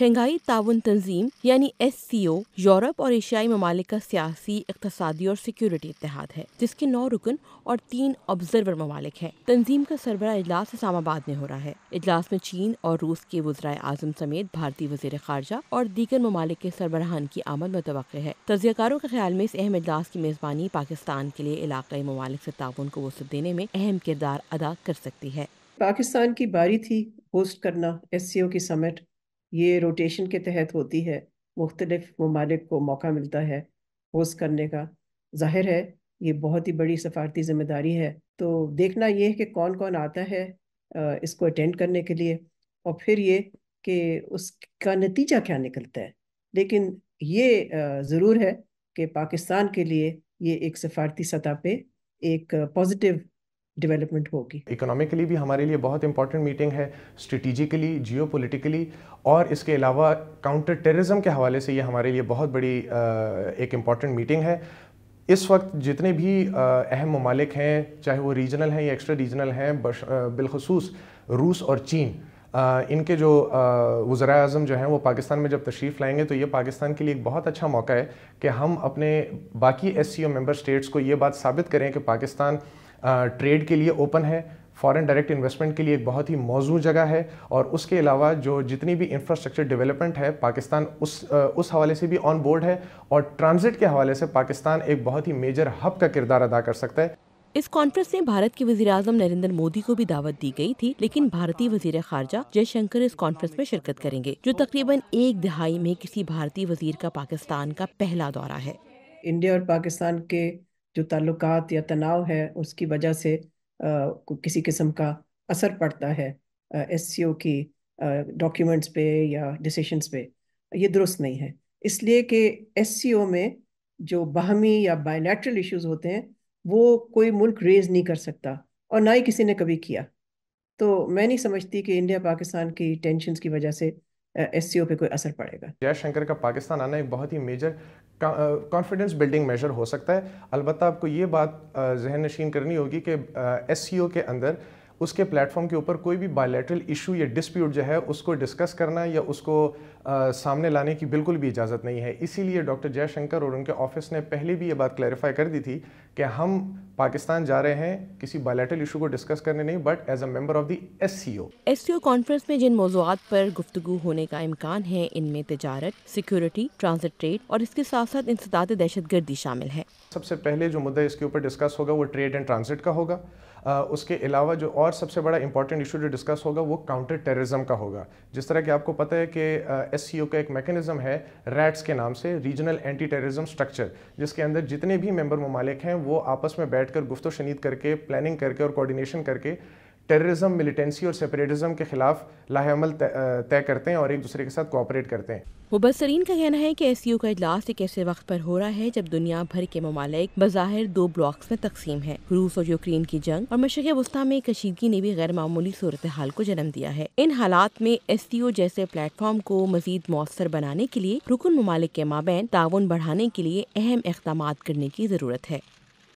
Shanghai تعاون تنظیم یعنی SCO یورپ اور ایشیائی ممالک کا سیاسی، اقتصادی اور سیکیورٹی اتحاد ہے، جس کے 9 رکن اور 3 آبزرور ممالک ہیں۔ تنظیم کا سربراہ اجلاس اسلام آباد میں ہو رہا ہے۔ اجلاس میں چین اور روس کے وزرائے اعظم سمیت بھارتی وزیر خارجہ اور دیگر ممالک کے سربراہان کی آمد متوقع ہے۔ تجزیہ کاروں کے خیال میں اس اہم اجلاس کی میزبانی پاکستان کے لیے علاقائی ممالک سے تعاون کو وسعت دینے میں اہم کردار ادا کر سکتی ہے۔ پاکستان کی باری تھی ہوسٹ کرنا SCO کی سمٹ۔ یہ روٹیشن کے تحت ہوتی ہے، مختلف ممالک کو موقع ملتا ہے ہوسٹ کرنے کا۔ ظاہر ہے یہ بہت ہی بڑی سفارتی ذمہ داری ہے، تو دیکھنا یہ ہے کہ کون کون آتا ہے اس کو اٹینڈ کرنے کے لیے، اور پھر یہ کہ اس کا نتیجہ کیا نکلتا ہے۔ لیکن یہ ضرور ہے کہ پاکستان کے لیے یہ ایک سفارتی سطح پہ ایک پازیٹیو ڈیولپمنٹ ہوگی۔ اکنامکلی بھی ہمارے لیے بہت امپورٹنٹ میٹنگ ہے، اسٹریٹجیکلی، جیو پولیٹیکلی، اور اس کے علاوہ کاؤنٹر ٹیررزم کے حوالے سے یہ ہمارے لیے بہت بڑی ایک امپورٹنٹ میٹنگ ہے۔ اس وقت جتنے بھی اہم ممالک ہیں، چاہے وہ ریجنل ہیں یا ایکسٹرا ریجنل ہیں، بالخصوص روس اور چین، ان کے جو وزرائے اعظم جو ہیں وہ پاکستان میں جب تشریف لائیں گے تو یہ پاکستان کے لیے ایک بہت اچھا موقع ہے کہ ہم اپنے باقی SCO ممبر اسٹیٹس کو یہ بات ثابت کریں کہ پاکستان ٹریڈ کے لیے اوپن ہے، فارن ڈائریکٹ انویسٹمنٹ کے لیے ایک بہت ہی موزوں جگہ ہے، اور اس کے علاوہ جو جتنی بھی انفراسٹرکچر ڈیولپمنٹ ہے پاکستان اس حوالے سے بھی آن بورڈ ہے، اور ٹرانزٹ کے حوالے سے پاکستان ایک بہت ہی میجر ہب کا کردار ادا کر سکتا ہے۔ اس کانفرنس میں بھارت کے وزیر اعظم نریندر مودی کو بھی دعوت دی گئی تھی، لیکن بھارتی وزیر خارجہ جے شنکر اس کانفرنس میں شرکت کریں گے، جو تقریباً 1 دہائی میں کسی بھارتی وزیر کا پاکستان کا پہلا دورہ ہے۔ انڈیا اور پاکستان کے جو تعلقات یا تناؤ ہے اس کی وجہ سے کسی قسم کا اثر پڑتا ہے SCO کی ڈاکیومنٹس پہ یا ڈیسیشنز پہ، یہ درست نہیں ہے۔ اس لیے کہ SCO میں جو باہمی یا بائیلیٹرل ایشوز ہوتے ہیں وہ کوئی ملک ریز نہیں کر سکتا، اور نہ ہی کسی نے کبھی کیا۔ تو میں نہیں سمجھتی کہ انڈیا پاکستان کی ٹینشنز کی وجہ سے SCO پہ کوئی اثر پڑے گا۔ جے شنکر کا پاکستان آنا ایک بہت ہی میجر کانفیڈنس بلڈنگ میجر ہو سکتا ہے۔ البتہ آپ کو یہ بات ذہن نشین کرنی ہوگی کہ SCO کے اندر اس کے پلیٹ فارم کے اوپر کوئی بھی بائیلیٹرل ایشو یا ڈسپیوٹ جو ہے اس کو ڈسکس کرنا یا اس کو سامنے لانے کی بالکل بھی اجازت نہیں ہے۔ اسی لیے ڈاکٹر جے شنکر اور ان کے آفس نے پہلے بھی یہ بات کلیریفائی کر دی تھی کہ ہم پاکستان جا رہے ہیں کسی بائیلیٹرل ایشو کو ڈسکس کرنے نہیں، but as a member of the SCO۔ SCO conference میں جن موضوعات پر گفتگو ہونے کا امکان ہے ان میں تجارت، سیکیورٹی، ٹرانزٹ ٹریڈ اور اس کے ساتھ ساتھ انسداد دہشت گردی شامل ہے۔ سب سے پہلے جو مدعا اس کے اوپر ڈسکس ہوگا وہ ٹریڈ اینڈ ٹرانزٹ کا ہوگا۔ اس کے علاوہ جو اور سب سے بڑا امپورٹنٹ ایشو جو ڈسکس ہوگا وہ کاؤنٹر ٹیررزم کا ہوگا۔ جس طرح کہ آپ کو پتہ ہے کہ SCO کا ایک میکنزم ہے ریٹس کے نام سے، ریجنل اینٹی ٹیررزم اسٹرکچر، جس کے اندر جتنے بھی ممبر ممالک ہیں وہ آپس میں بیٹھ کر گفت و شنید کر کے، پلاننگ کر کے اور کوارڈینیشن کر کے ٹیررزم، ملیٹنسی اور سیپریٹزم کے خلاف لاہ عمل طے کرتے ہیں اور ایک دوسرے کے ساتھ کوآپریٹ کرتے ہیں۔ مبصرین کا کہنا ہے کہ SCO کا اجلاس ایک ایسے وقت پر ہو رہا ہے جب دنیا بھر کے ممالک بظاہر 2 بلاکس میں تقسیم ہیں۔ روس اور یوکرین کی جنگ اور مشرق وسطیٰ میں کشیدگی نے بھی غیر معمولی صورتحال کو جنم دیا ہے۔ ان حالات میں SCO جیسے پلیٹ فارم کو مزید مؤثر بنانے کے لیے رکن ممالک کے مابین تعاون بڑھانے کے لیے اہم اقدامات کرنے کی ضرورت ہے۔